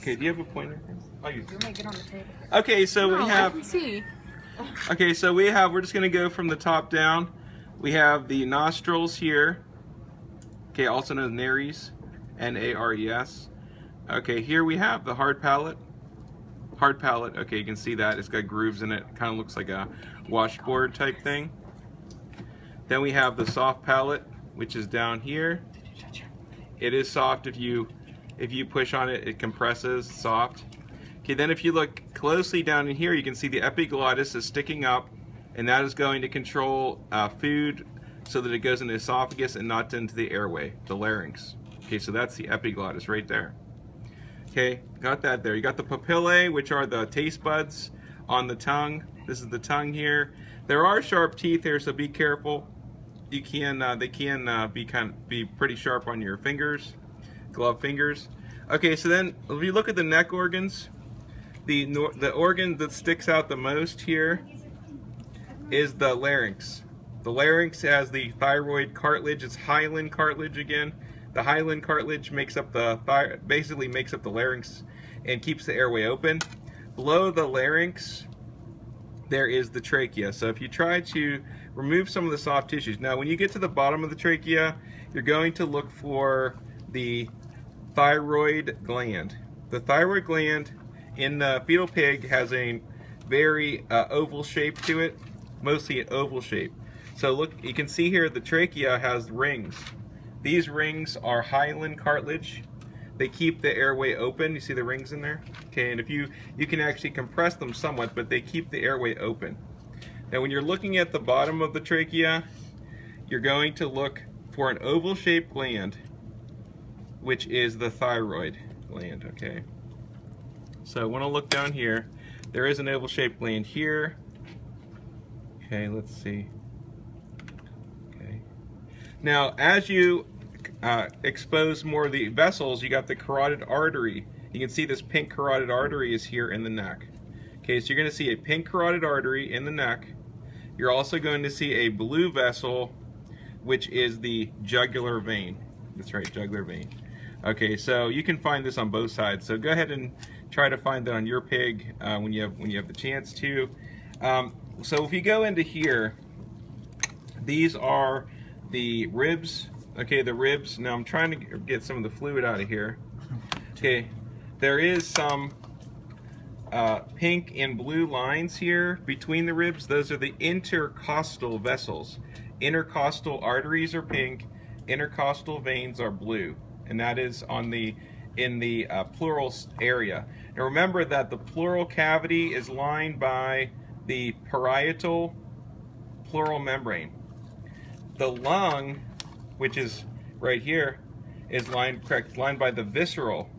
Okay, do you have a pointer? Oh, you might get on the table. Okay, so No, we have. I can see. Okay, so we have. We're just gonna go from the top down. We have the nostrils here. Okay, also known as nares, N-A-R-E-S. Okay, here we have the hard palate. Hard palate. Okay, you can see that it's got grooves in it. Kind of looks like a washboard type thing. Then we have the soft palate, which is down here. It is soft. If you push on it, it compresses. Soft. Okay, then if you look closely down in here, you can see the epiglottis is sticking up, and that is going to control food so that it goes into the esophagus and not into the airway, the larynx. Okay, so that's the epiglottis right there. Okay, got that there. You got the papillae, which are the taste buds on the tongue. This is the tongue here. There are sharp teeth here, so be careful. You can, they can be pretty sharp on your fingers, glove fingers. Okay, so then if you look at the neck organs, the organ that sticks out the most here is the larynx. The larynx has the thyroid cartilage. It's hyaline cartilage again. The hyaline cartilage makes up basically makes up the larynx and keeps the airway open. Below the larynx, there is the trachea. So if you try to remove some of the soft tissues, now when you get to the bottom of the trachea, you're going to look for the thyroid gland. The thyroid gland in the fetal pig has a very oval shape to it, mostly an oval shape. So look, you can see here the trachea has rings. These rings are hyaline cartilage. They keep the airway open. You see the rings in there? Okay, and if you can actually compress them somewhat, but they keep the airway open. Now when you're looking at the bottom of the trachea, you're going to look for an oval-shaped gland, which is the thyroid gland, okay? So I want to look down here. There is an oval-shaped gland here. Okay, let's see. Okay. Now, as you expose more of the vessels, you got the carotid artery. You can see this pink carotid artery is here in the neck. Okay, so you're going to see a pink carotid artery in the neck. You're also going to see a blue vessel, which is the jugular vein. That's right, jugular vein. Okay, so you can find this on both sides. So go ahead and try to find that on your pig when you have the chance to. So if you go into here, these are the ribs. Okay, the ribs. Now I'm trying to get some of the fluid out of here. Okay, there is some pink and blue lines here between the ribs. Those are the intercostal vessels. Intercostal arteries are pink, intercostal veins are blue, and that is in the pleural area. Now remember that the pleural cavity is lined by the parietal pleural membrane. The lung, which is right here, is lined by the visceral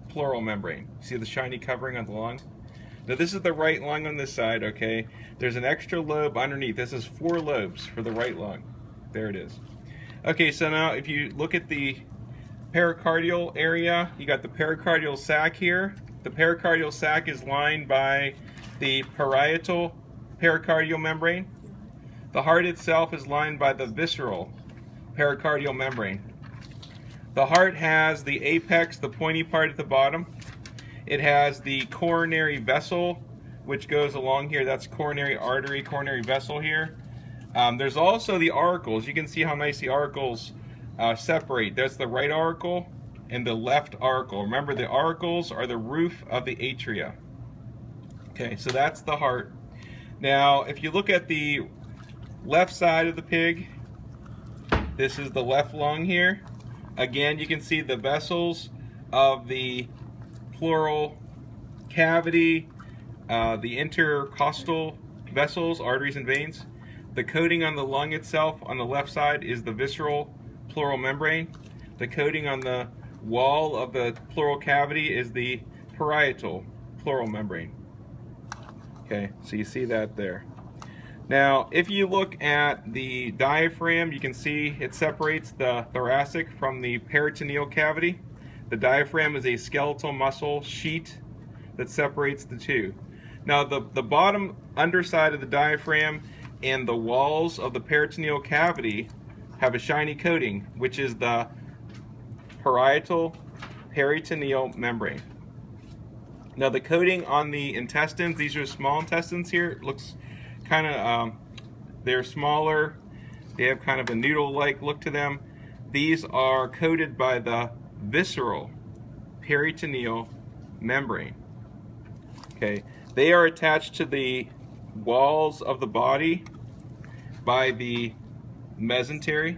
pleural membrane. See the shiny covering on the lung? Now this is the right lung on this side, okay? There's an extra lobe underneath. This is 4 lobes for the right lung. There it is. Okay, so now if you look at the pericardial area, you got the pericardial sac here. The pericardial sac is lined by the parietal pericardial membrane. The heart itself is lined by the visceral pericardial membrane. The heart has the apex, the pointy part at the bottom. It has the coronary vessel, which goes along here. That's coronary artery, coronary vessel here. There's also the auricles. You can see how nice the auricles separate. That's the right auricle and the left auricle. Remember, the auricles are the roof of the atria. Okay, so that's the heart. Now, if you look at the left side of the pig, this is the left lung here. Again, you can see the vessels of the pleural cavity, the intercostal vessels, arteries and veins. The coating on the lung itself on the left side is the visceral pleural membrane. The coating on the wall of the pleural cavity is the parietal pleural membrane. Okay, so you see that there. Now, if you look at the diaphragm, you can see it separates the thoracic from the peritoneal cavity. The diaphragm is a skeletal muscle sheet that separates the two. Now, the bottom underside of the diaphragm and the walls of the peritoneal cavity have a shiny coating, which is the parietal peritoneal membrane. Now the coating on the intestines, these are small intestines here. It looks kind of, they're smaller. They have kind of a noodle-like look to them. These are coated by the visceral peritoneal membrane. Okay, they are attached to the walls of the body by the mesentery,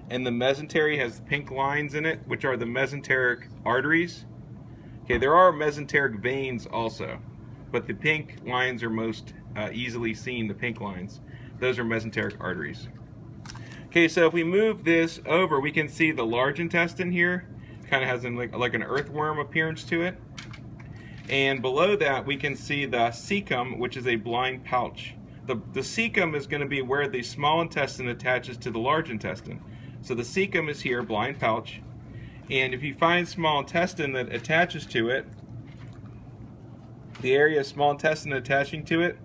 and the mesentery has pink lines in it, which are the mesenteric arteries. Okay, there are mesenteric veins also, but the pink lines are most easily seen, the pink lines. Those are mesenteric arteries. Okay, so if we move this over, we can see the large intestine here. Kind of has like an earthworm appearance to it. And below that, we can see the cecum, which is a blind pouch. The cecum is going to be where the small intestine attaches to the large intestine. So the cecum is here, blind pouch. And if you find small intestine that attaches to it, the area of small intestine attaching to it,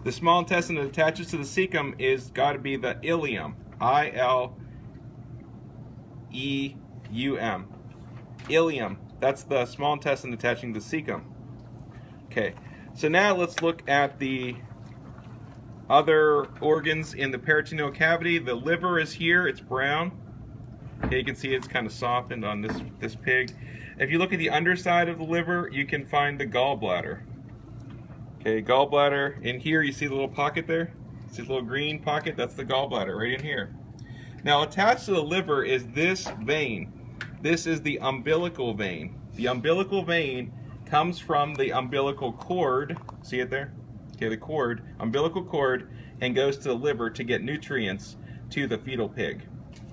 the small intestine that attaches to the cecum is got to be the ileum. I-L-E-U-M. Ileum. That's the small intestine attaching to the cecum. Okay, so now let's look at the other organs in the peritoneal cavity. The liver is here, it's brown. Okay, you can see it's kind of softened on this pig. If you look at the underside of the liver, you can find the gallbladder. Okay, gallbladder, in here you see the little pocket there? See the little green pocket? That's the gallbladder right in here. Now attached to the liver is this vein. This is the umbilical vein. The umbilical vein comes from the umbilical cord. See it there? Okay, the cord, umbilical cord, and goes to the liver to get nutrients to the fetal pig.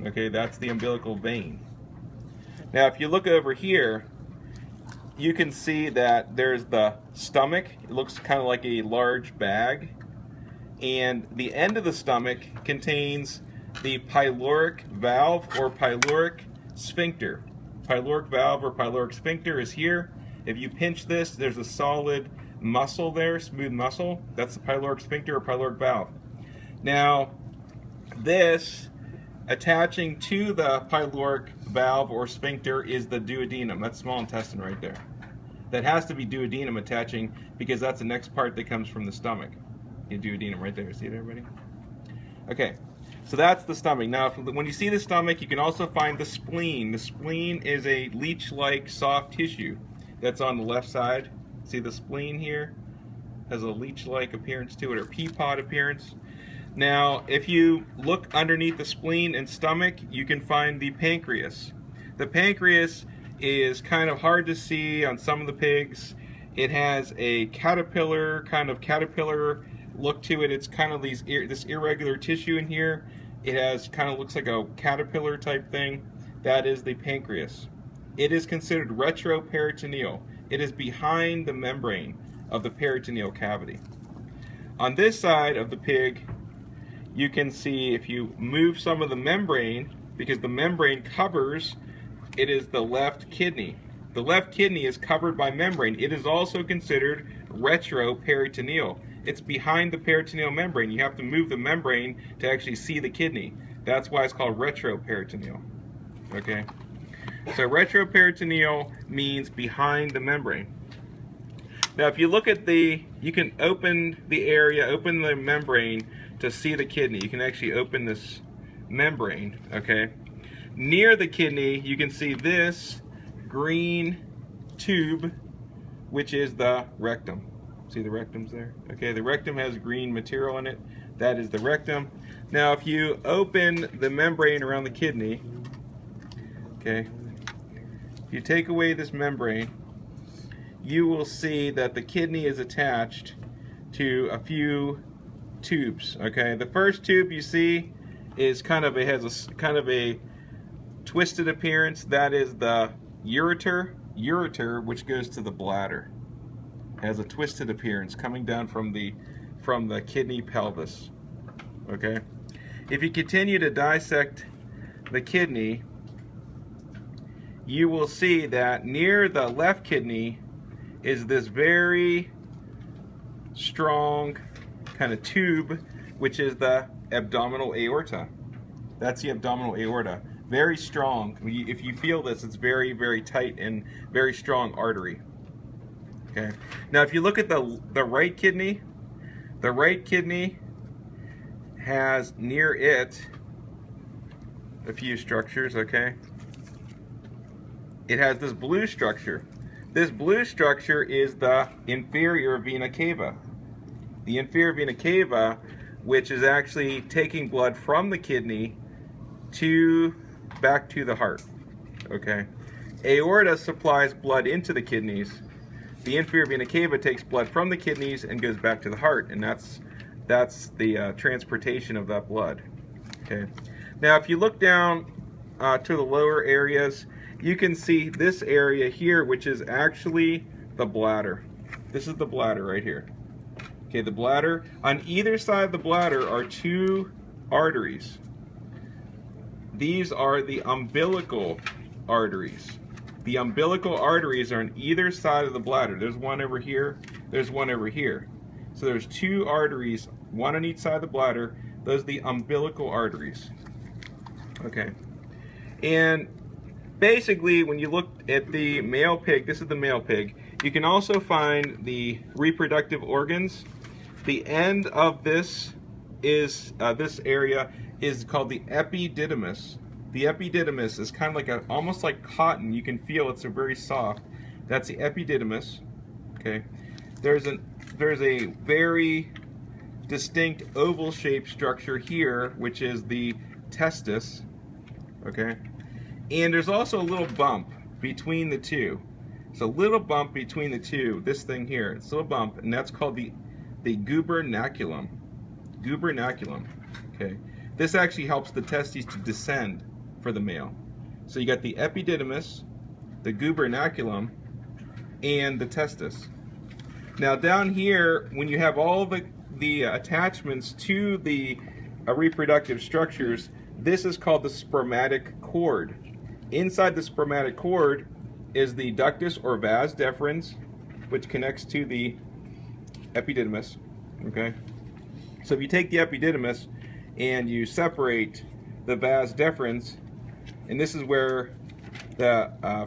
Okay, that's the umbilical vein. Now if you look over here, you can see that there's the stomach. It looks kind of like a large bag. And the end of the stomach contains the pyloric valve or pyloric sphincter. Pyloric valve or pyloric sphincter is here. If you pinch this, there's a solid muscle there, smooth muscle. That's the pyloric sphincter or pyloric valve. Now, this attaching to the pyloric valve or sphincter is the duodenum. That's small intestine right there. That has to be duodenum attaching because that's the next part that comes from the stomach. The duodenum right there. See it, everybody? Okay, so that's the stomach. Now, when you see the stomach, you can also find the spleen. The spleen is a leech-like soft tissue that's on the left side. See the spleen here? Has a leech-like appearance to it, or pea pod appearance. Now, if you look underneath the spleen and stomach, you can find the pancreas. The pancreas is kind of hard to see on some of the pigs. It has a caterpillar, kind of caterpillar look to it. It's kind of this irregular tissue in here. It has kind of looks like a caterpillar type thing. That is the pancreas. It is considered retroperitoneal. It is behind the membrane of the peritoneal cavity. On this side of the pig, you can see if you move some of the membrane, because the membrane covers, it is the left kidney. The left kidney is covered by membrane. It is also considered retroperitoneal. It's behind the peritoneal membrane. You have to move the membrane to actually see the kidney. That's why it's called retroperitoneal. Okay? So retroperitoneal means behind the membrane. Now if you look at you can open the area, open the membrane to see the kidney. You can actually open this membrane, okay? Near the kidney, you can see this green tube, which is the rectum. See the rectum's there? Okay, the rectum has green material in it. That is the rectum. Now if you open the membrane around the kidney, okay, if you take away this membrane, you will see that the kidney is attached to a few tubes. Okay, the first tube you see is has a kind of a twisted appearance. That is the ureter, which goes to the bladder. It has a twisted appearance coming down from the kidney pelvis. Okay, if you continue to dissect the kidney, you will see that near the left kidney is this very strong kind of tube, which is the abdominal aorta. That's the abdominal aorta. Very strong. If you feel this, it's very, very tight and very strong artery. Okay. Now, if you look at the right kidney has near it a few structures. Okay. It has this blue structure. This blue structure is the inferior vena cava. The inferior vena cava, which is actually taking blood from the kidney back to the heart. Okay. Aorta supplies blood into the kidneys. The inferior vena cava takes blood from the kidneys and goes back to the heart, and that's the transportation of that blood. Okay. Now, if you look down to the lower areas, you can see this area here, which is actually the bladder. This is the bladder right here. Okay, the bladder. On either side of the bladder are two arteries. These are the umbilical arteries. The umbilical arteries are on either side of the bladder. There's one over here, there's one over here. So there's two arteries, one on each side of the bladder. Those are the umbilical arteries. Okay. And basically, when you look at the male pig, this is the male pig, you can also find the reproductive organs. The end of this is, this area is called the epididymis. The epididymis is kind of like almost like cotton. You can feel it's very soft. That's the epididymis. Okay. There's a very distinct oval-shaped structure here, which is the testis. Okay. And there's also a little bump between the two. It's a little bump between the two. This thing here, it's a little bump, and that's called the gubernaculum. Gubernaculum. Okay. This actually helps the testes to descend for the male. So you got the epididymis, the gubernaculum, and the testis. Now down here, when you have all the attachments to the reproductive structures, this is called the spermatic cord. Inside the spermatic cord is the ductus or vas deferens, which connects to the epididymis. Okay. So if you take the epididymis and you separate the vas deferens, and this is where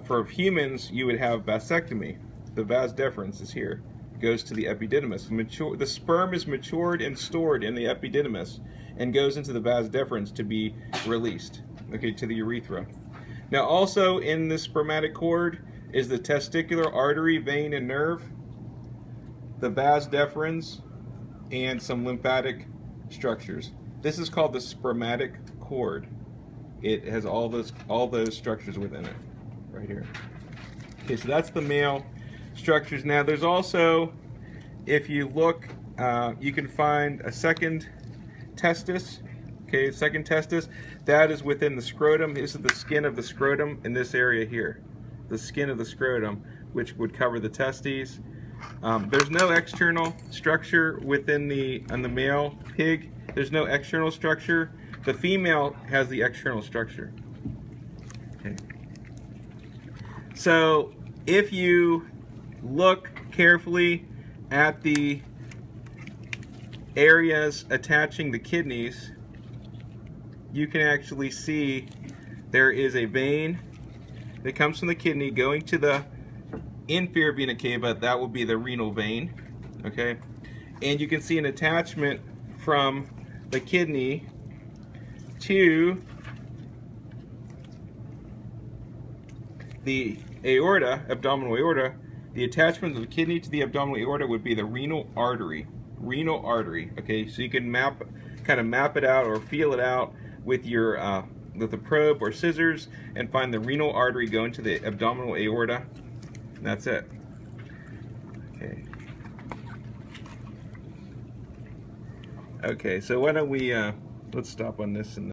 for humans you would have vasectomy. The vas deferens is here. It goes to the epididymis. The sperm is matured and stored in the epididymis and goes into the vas deferens to be released. Okay, to the urethra. Now also in the spermatic cord is the testicular artery, vein, and nerve, the vas deferens, and some lymphatic structures. This is called the spermatic cord. It has all those structures within it, right here. Okay, so that's the male structures. Now there's also, if you look, you can find a second testis. Okay, second testis, that is within the scrotum. This is the skin of the scrotum in this area here. The skin of the scrotum, which would cover the testes. There's no external structure within on the male pig. There's no external structure. The female has the external structure. Okay. So if you look carefully at the areas attaching the kidneys, you can actually see there is a vein that comes from the kidney going to the inferior vena cava. That will be the renal vein. Okay, and you can see an attachment from the kidney to the aorta, abdominal aorta. The attachment of the kidney to the abdominal aorta would be the renal artery. Renal artery. Okay, so you can kind of map it out or feel it out with your with a probe or scissors and find the renal artery going to the abdominal aorta. And that's it. Okay. Okay, so why don't we let's stop on this and